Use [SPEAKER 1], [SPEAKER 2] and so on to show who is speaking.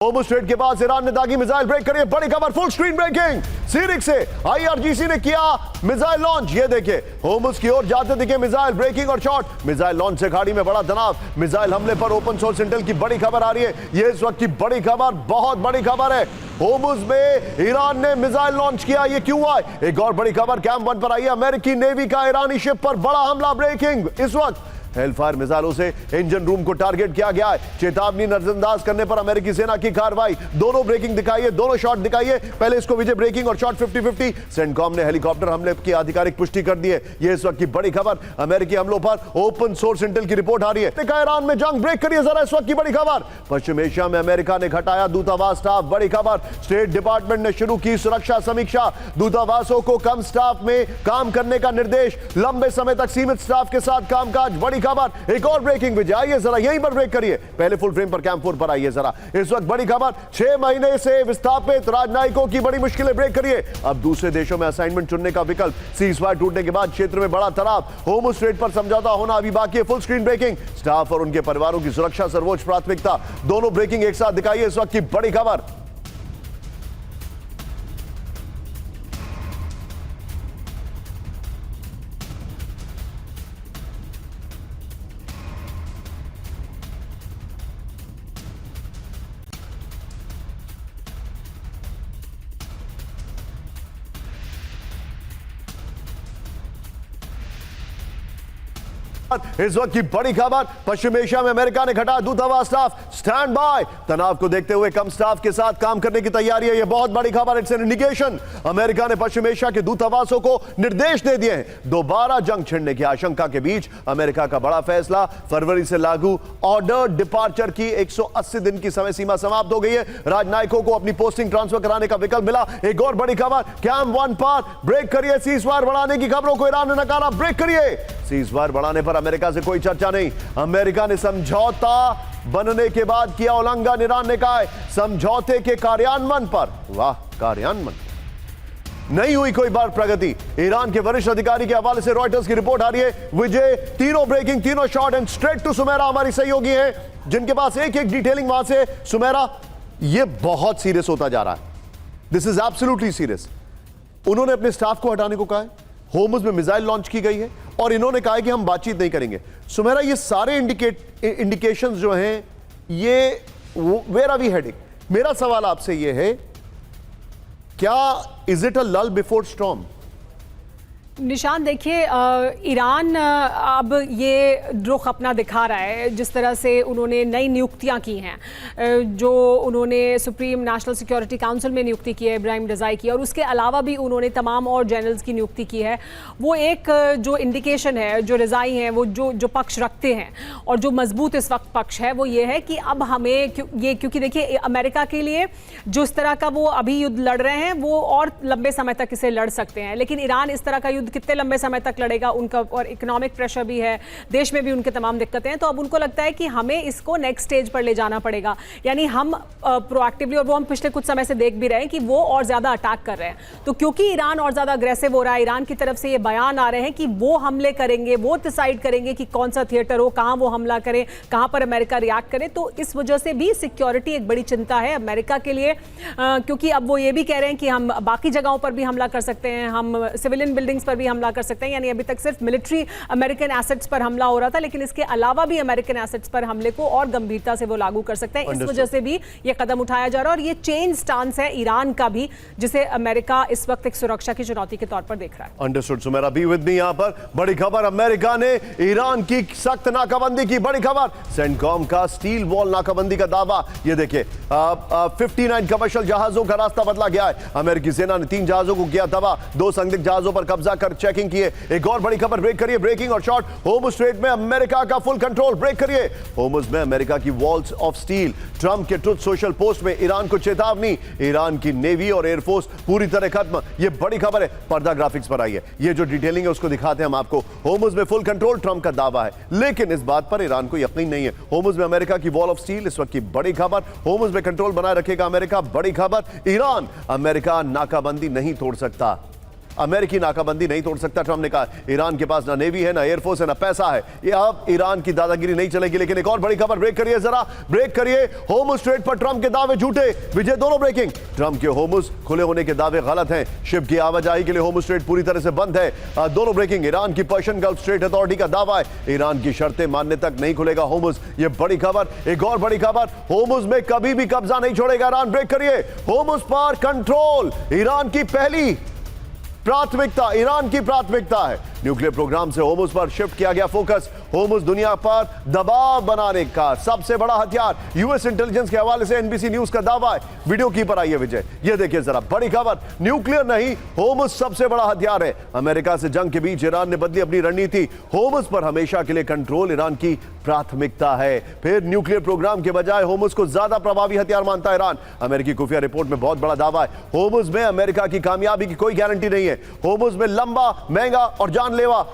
[SPEAKER 1] Hormuz straight के पास Iran ने दागी मिसाइल ब्रेक करी। बड़ी खबर, फुल स्क्रीन ब्रेकिंग। सीरिक से आईआरजीसी ने किया मिसाइल लॉन्च। ये देखिए, होर्मुज़ की ओर जाते दिखे मिसाइल, ब्रेकिंग और शॉट। मिसाइल लॉन्च से खाड़ी में बड़ा तनाव। मिसाइल हमले पर ओपन सोर्स इंटेल की बड़ी खबर आ रही है। ये इस वक्त की बड़ी खबर, बहुत बड़ी खबर है। होर्मुज़ में ईरान ने मिसाइल लॉन्च किया। ये क्यों हुआ? एक और बड़ी खबर कैंप 1 पर आई है। अमेरिकी नेवी का ईरानी शिप पर बड़ा हमला, ब्रेकिंग। इस वक्त हेलफायर मिसाइलों से इंजन रूम को टारगेट किया गया है। चेतावनी नजरअंदाज करने पर अमेरिकी सेना की कार्रवाई। दोनों ब्रेकिंग दिखाइए, दोनों शॉट दिखाइए। पहले इसको विजय ब्रेकिंग और शॉट 50-50। सेंटकॉम ने हेलीकॉप्टर हमले की आधिकारिक पुष्टि कर दी है। यह इस वक्त की बड़ी खबर। अमेरिकी हमलों पर ओपन सोर्स इंटेल की रिपोर्ट आ रही है। ईरान में जंग, ब्रेक करिए जरा इस वक्त की बड़ी खबर। पश्चिम एशिया में अमेरिका ने घटाया दूतावास स्टाफ, बड़ी खबर। स्टेट डिपार्टमेंट ने शुरू की सुरक्षा समीक्षा। दूतावासों को कम स्टाफ में काम करने का निर्देश। लंबे समय तक सीमित स्टाफ के साथ कामकाज, बड़ी खबर। एक और ब्रेकिंग विजय, आइए जरा यहीं पर ब्रेक करिए। पहले फुल फ्रेम पर कैंप 4 पर आइए जरा। इस वक्त बड़ी खबर, 6 महीने से विस्थापित राजनयिकों की बड़ी मुश्किलें, ब्रेक करिए। अब दूसरे देशों में असाइनमेंट चुनने का विकल्प। सीज़फायर टूटने के बाद क्षेत्र में बड़ा तनाव। होर्मुज़ स्ट्रेट पर समझौता होना अभी बाकी है। Full screen breaking. स्टाफ और उनके परिवारों की सुरक्षा सर्वोच्च प्राथमिकता। दोनों ब्रेकिंग एक साथ दिखाइए इस वक्त की बड़ी खबर। इस वक्त की बड़ी खबर, पश्चिम एशिया में अमेरिका ने घटाया दूतावास स्टाफ। Stand by. तनाव को देखते हुए कम स्टाफ के साथ काम करने की तैयारी है। यह बहुत बड़ी खबर। It's an indication. अमेरिका ने पश्चिम एशिया के दूतावासों को निर्देश दे दिए हैं। दोबारा जंग छिड़ने की आशंका के बीच अमेरिका का बड़ा फैसला। फरवरी से लागू ऑर्डर डिपार्चर की 180 दिन की समय सीमा समाप्त हो गई है। राजनयिकों को अपनी पोस्टिंग ट्रांसफर कराने का विकल्प मिला। एक और बड़ी खबर, कैंप 1 पर ब्रेक करिए। सीज़फायर बढ़ाने की खबरों को ईरान ने नकारा, ब्रेक करिए। सीज़फायर बढ़ाने पर अमेरिका से कोई चर्चा नहीं। अमेरिका ने समझौता बनने के बाद किया उल्लंघन। ईरान ने कहा है समझौते के कार्यान्वयन पर, वाह, कार्यान्वयन नहीं हुई कोई बार प्रगति। ईरान के वरिष्ठ अधिकारी के हवाले से रॉयटर्स की रिपोर्ट आ रही है। विजय, तीनों ब्रेकिंग, तीनों shot and straight to Sumera हमारी सहयोगी हैं, जिनके पास एक एक डिटेलिंग वहां से। सुमेरा, यह बहुत सीरियस होता जा रहा है। This is absolutely serious. उन्होंने अपने स्टाफ को हटाने को कहा है। होर्मुज़ में मिसाइल लॉन्च की गई है और इन्होंने कहा है कि हम बातचीत नहीं करेंगे। सुमेरा, ये सारे इंडिकेशंस जो हैं, ये वेयर आर वी हेडिंग? मेरा सवाल आपसे ये है, क्या इज इट अ लल बिफोर स्टॉर्म?
[SPEAKER 2] निशान, देखिए, ईरान अब ये रुख अपना दिखा रहा है। जिस तरह से उन्होंने नई नियुक्तियां की हैं, जो उन्होंने सुप्रीम नेशनल सिक्योरिटी काउंसिल में नियुक्ति की है इब्राहिम रज़ाई की, और उसके अलावा भी उन्होंने तमाम और जनरल्स की नियुक्ति की है। वो एक जो इंडिकेशन है, जो रज़ाई हैं वो जो पक्ष रखते हैं और जो मजबूत इस वक्त पक्ष है, वो ये है कि अब हमें ये, क्योंकि देखिए अमेरिका के लिए जो इस तरह का वो अभी युद्ध लड़ रहे हैं, वो और लंबे समय तक इसे लड़ सकते हैं। लेकिन ईरान इस तरह का युद्ध कितने लंबे समय तक लड़ेगा, उनका और इकोनॉमिक प्रेशर भी है, देश में भी उनके तमाम दिक्कतें हैं। तो अब उनको लगता है कि हमें इसको नेक्स्ट स्टेज पर ले जाना पड़ेगा। यानी हम प्रोएक्टिवली, और वो हम पिछले कुछ समय से देख भी रहे हैं कि वो और ज्यादा अटैक कर रहे हैं। तो क्योंकि ईरान और ज्यादा अग्रेसिव हो रहा है, ईरान की तरफ से ये बयान आ रहे हैं कि वो हमले करेंगे, वो डिसाइड करेंगे कि कौन सा थिएटर हो, कहां वो हमला करें, कहां पर अमेरिका रिएक्ट करे। तो इस वजह से भी सिक्योरिटी एक बड़ी चिंता है अमेरिका के लिए, क्योंकि अब वो ये भी कह रहे हैं कि हम बाकी जगहों पर भी हमला कर सकते हैं, हम सिविलियन बिल्डिंग्स पर भी हमला कर सकते हैं। यानी अभी तक सिर्फ मिलिट्री अमेरिकन एसेट्स पर हमला हो रहा था, लेकिन इसके अलावा भी अमेरिकन एसेट्स पर हमले को और गंभीरता से वो लागू कर सकते हैं। इस वजह से भी ये कदम उठाया जा रहा है और ये चेंज स्टांस है ईरान का भी, जिसे अमेरिका इस वक्त एक सुरक्षा की चुनौती के तौर पर देख रहा है।
[SPEAKER 1] Understood Sumera, be with me. यहां पर बड़ी खबर, अमेरिका ने ईरान की सख्त नाकाबंदी की, बड़ी खबर। सेंटकॉम का स्टील वॉल नाकाबंदी का दावा। ये देखिए, 59 कमर्शियल जहाजों का रास्ता बदला गया है। अमेरिकी सेना ने 3 जहाजों को किया तबाह, 2 संदिग्ध जहाजों पर कब्जा कर चेकिंग किए। एक और बड़ी खबर, ब्रेक करिए, ब्रेकिंग और शॉट। होर्मुज़ स्ट्रेट में अमेरिका का फुल कंट्रोल, ब्रेक करिए। होर्मुज़ में अमेरिका की वॉल्स ऑफ स्टील। ट्रंप के ट्रुथ सोशल पोस्ट में ईरान को चेतावनी। ईरान की नेवी और एयरफोर्स पूरी तरह खत्म। यह बड़ी खबर है। पर्दा ग्राफिक्स पर आई है, ये जो डिटेलिंग है उसको दिखाते हैं हम आपको। होर्मुज़ में फुल कंट्रोल, ट्रंप का दावा है, लेकिन इस बात पर ईरान को यकीन नहीं है। होर्मुज़ में अमेरिका की वॉल ऑफ स्टील इस वक्त की बड़ी खबर। होर्मुज़ में कंट्रोल बनाए रखेगा अमेरिका, बड़ी खबर। ईरान, अमेरिका नाकाबंदी नहीं तोड़ सकता। अमेरिकी नाकाबंदी नहीं तोड़ सकता, ट्रंप ने कहा। ईरान के पास ना नेवी है, ना एयरफोर्स है, ना पैसा है। ये अब ईरान की दादागिरी नहीं चलेगी। लेकिन एक और बड़ी खबर, ब्रेक करिए जरा, ब्रेक करिए। होर्मुज स्ट्रेट पर ट्रंप के दावे झूठे, विजय दोनों ब्रेकिंग। ट्रंप के होर्मुज खुले होने के दावे गलत हैं। शिप की आवाजाही के लिए होर्मुज स्ट्रेट पूरी तरह से बंद है। दोनों ब्रेकिंग। ईरान की पर्शियन गल्फ स्ट्रेट अथॉरिटी का दावा है ईरान की शर्तें मानने तक नहीं खुलेगा होर्मुज। ये बड़ी खबर। एक और बड़ी खबर, होर्मुज में कभी भी कब्जा नहीं छोड़ेगा ईरान। ब्रेक करिए। होर्मुज पर कंट्रोल ईरान की पहली प्राथमिकता, ईरान की प्राथमिकता है। न्यूक्लियर प्रोग्राम से होर्मुज पर शिफ्ट किया गया फोकस। होर्मुज दुनिया पर दबाव बनाने का सबसे बड़ा हथियार, यूएस इंटेलिजेंस के हवाले से एनबीसी न्यूज का दावा है। वीडियो की पर आइए विजय, ये देखिए जरा, बड़ी खबर। न्यूक्लियर नहीं, होर्मुज सबसे बड़ा हथियार है। अमेरिका से जंग के बीच ईरान ने बदली अपनी रणनीति। होर्मुज पर हमेशा के लिए कंट्रोल ईरान की प्राथमिकता है। फिर न्यूक्लियर प्रोग्राम के बजाय होर्मुज को ज्यादा प्रभावी हथियार मानता है ईरान। अमेरिकी खुफिया रिपोर्ट में बहुत बड़ा दावा है, होर्मुज में अमेरिका की कामयाबी की कोई गारंटी नहीं है। होर्मुज में लंबा, महंगा और जानलेवा